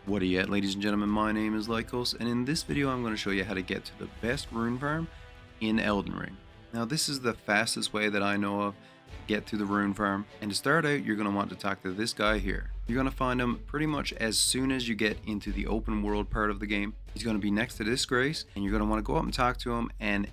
What are you at, ladies and gentlemen? My name is Lycos, and in this video I'm going to show you how to get to the best rune farm in Elden Ring. Now this is the fastest way that I know of to get to the rune farm, and to start out you're going to want to talk to this guy here. You're going to find him pretty much as soon as you get into the open world part of the game. He's going to be next to this grace, and you're going to want to go up and talk to him, and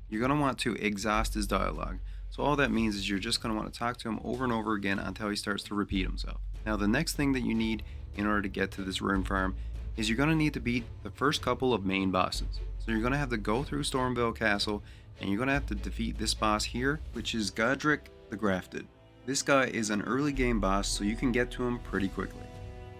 you're going to want to exhaust his dialogue. So all that means is you're just going to want to talk to him over and over again until he starts to repeat himself. Now the next thing that you need in order to get to this rune farm is you're going to need to beat the first couple of main bosses. So you're going to have to go through Stormvale Castle, and you're going to have to defeat this boss here, which is Godric the Grafted. This guy is an early game boss, so you can get to him pretty quickly.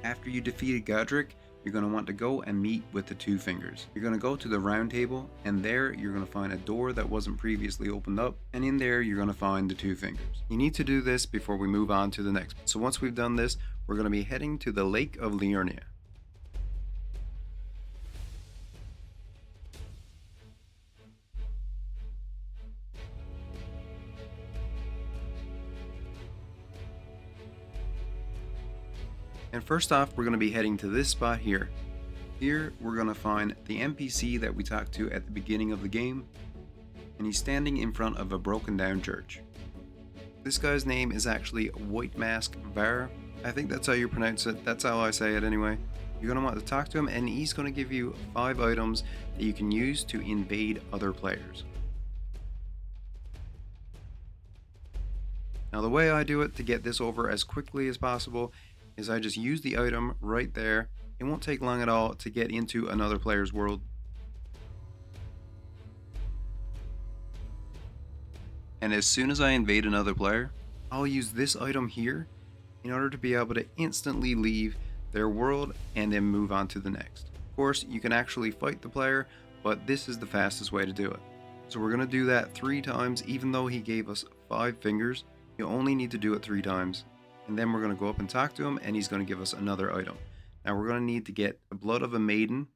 After you defeated Godric, you're going to want to go and meet with the Two Fingers. You're going to go to the round table, and there you're going to find a door that wasn't previously opened up, and in there you're going to find the Two Fingers. You need to do this before we move on to the next. So once we've done this, we're going to be heading to the Lake of Liurnia. And first off, we're going to be heading to this spot here. Here, we're going to find the NPC that we talked to at the beginning of the game, and he's standing in front of a broken down church. This guy's name is actually White Mask Var. I think that's how you pronounce it. That's how I say it anyway. You're going to want to talk to him, and he's going to give you 5 items that you can use to invade other players. Now the way I do it to get this over as quickly as possible is I just use the item right there. It won't take long at all to get into another player's world. And as soon as I invade another player, I'll use this item here in order to be able to instantly leave their world and then move on to the next. Of course, you can actually fight the player, but this is the fastest way to do it. So we're going to do that 3 times. Even though he gave us 5 fingers, you only need to do it 3 times. And then we're going to go up and talk to him, and he's going to give us another item. Now we're going to need to get the blood of a maiden.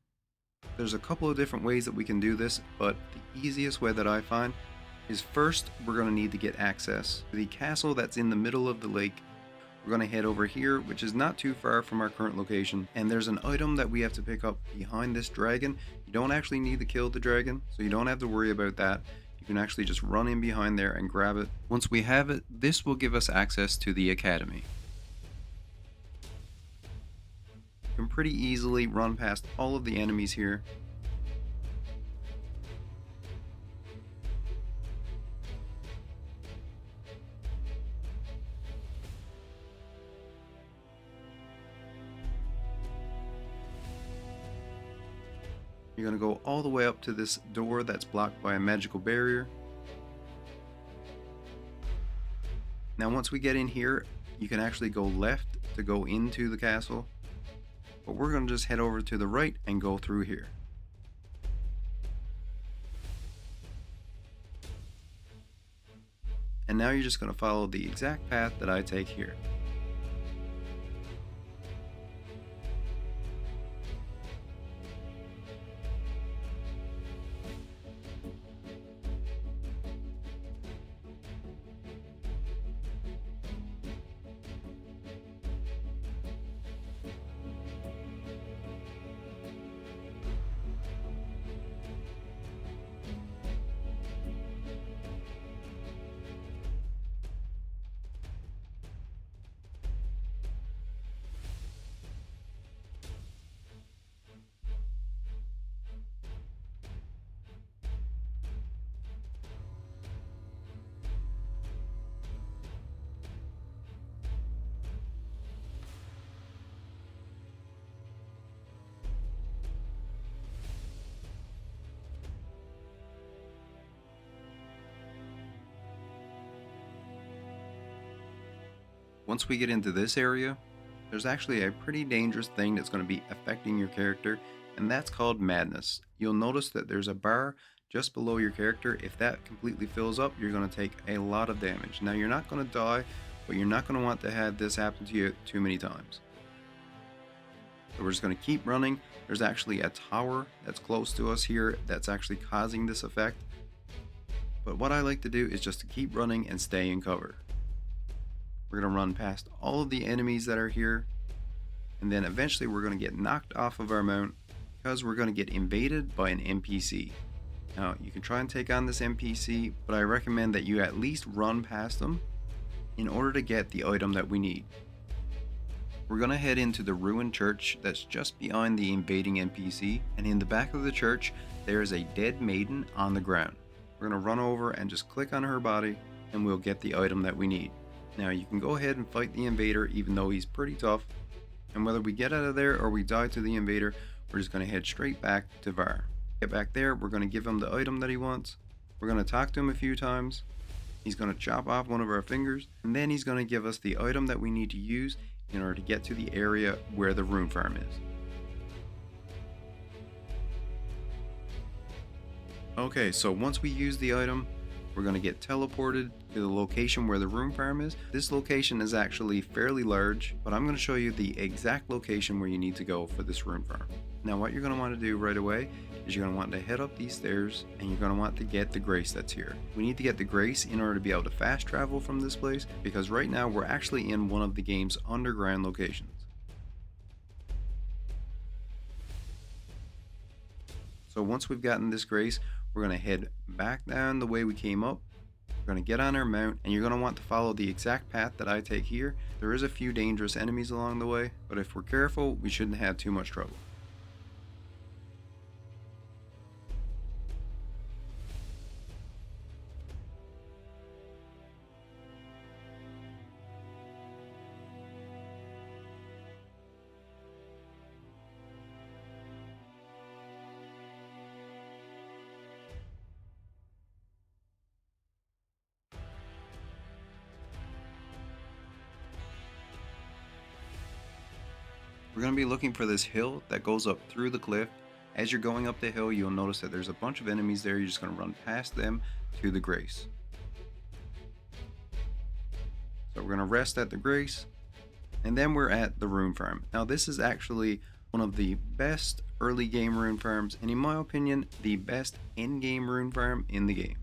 There's a couple of different ways that we can do this, but the easiest way that I find is first we're going to need to get access to the castle that's in the middle of the lake. We're going to head over here, which is not too far from our current location, and there's an item that we have to pick up behind this dragon. You don't actually need to kill the dragon, so you don't have to worry about that. You can actually just run in behind there and grab it. Once we have it, this will give us access to the academy. You can pretty easily run past all of the enemies here. You're going to go all the way up to this door that's blocked by a magical barrier. Now once we get in here, you can actually go left to go into the castle, but we're going to just head over to the right and go through here. And now you're just going to follow the exact path that I take here. Once we get into this area, there's actually a pretty dangerous thing that's going to be affecting your character, and that's called madness. You'll notice that there's a bar just below your character. If that completely fills up, you're going to take a lot of damage. Now you're not going to die, but you're not going to want to have this happen to you too many times. So we're just going to keep running. There's actually a tower that's close to us here that's actually causing this effect. But what I like to do is just to keep running and stay in cover. We're going to run past all of the enemies that are here, and then eventually we're going to get knocked off of our mount because we're going to get invaded by an NPC. Now, you can try and take on this NPC, but I recommend that you at least run past them in order to get the item that we need. We're going to head into the ruined church that's just behind the invading NPC, and in the back of the church there is a dead maiden on the ground. We're going to run over and just click on her body and we'll get the item that we need. Now you can go ahead and fight the invader even though he's pretty tough, and whether we get out of there or we die to the invader, we're just going to head straight back to Var. Get back there, we're going to give him the item that he wants, we're going to talk to him a few times, he's going to chop off one of our fingers, and then he's going to give us the item that we need to use in order to get to the area where the rune farm is. Okay, so once we use the item, we're going to get teleported to the location where the rune farm is. This location is actually fairly large, but I'm going to show you the exact location where you need to go for this rune farm. Now what you're going to want to do right away is you're going to want to head up these stairs and you're going to want to get the grace that's here. We need to get the grace in order to be able to fast travel from this place, because right now we're actually in one of the game's underground locations. So once we've gotten this grace, we're going to head back down the way we came up. We're going to get on our mount and you're going to want to follow the exact path that I take here. There is a few dangerous enemies along the way, but if we're careful, we shouldn't have too much trouble. We're going to be looking for this hill that goes up through the cliff. As you're going up the hill, you'll notice that there's a bunch of enemies there. You're just going to run past them to the grace. So we're going to rest at the grace, and then we're at the rune farm. Now this is actually one of the best early game rune farms, and in my opinion, the best end game rune farm in the game.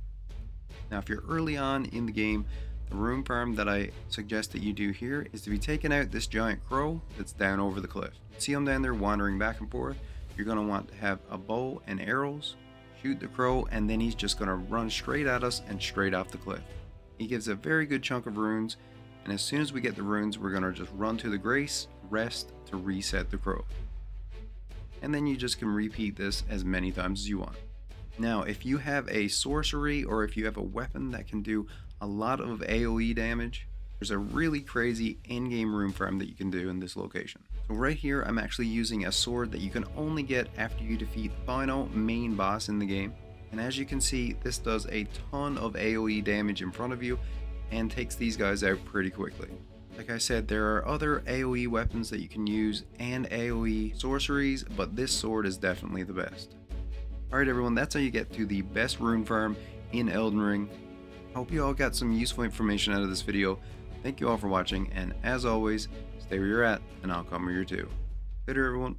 Now if you're early on in the game, the rune farm that I suggest that you do here is to be taking out this giant crow that's down over the cliff. See him down there wandering back and forth? You're going to want to have a bow and arrows, shoot the crow, and then he's just going to run straight at us and straight off the cliff. He gives a very good chunk of runes, and as soon as we get the runes, we're going to just run to the grace, rest to reset the crow. And then you just can repeat this as many times as you want. Now if you have a sorcery or if you have a weapon that can do a lot of AoE damage, there's a really crazy endgame rune farm that you can do in this location. So right here I'm actually using a sword that you can only get after you defeat the final main boss in the game, and as you can see, this does a ton of AoE damage in front of you and takes these guys out pretty quickly. Like I said, there are other AoE weapons that you can use and AoE sorceries, but this sword is definitely the best. Alright everyone, that's how you get to the best rune farm in Elden Ring. Hope you all got some useful information out of this video. Thank you all for watching, and as always, stay where you're at and I'll come where you're to. Later everyone.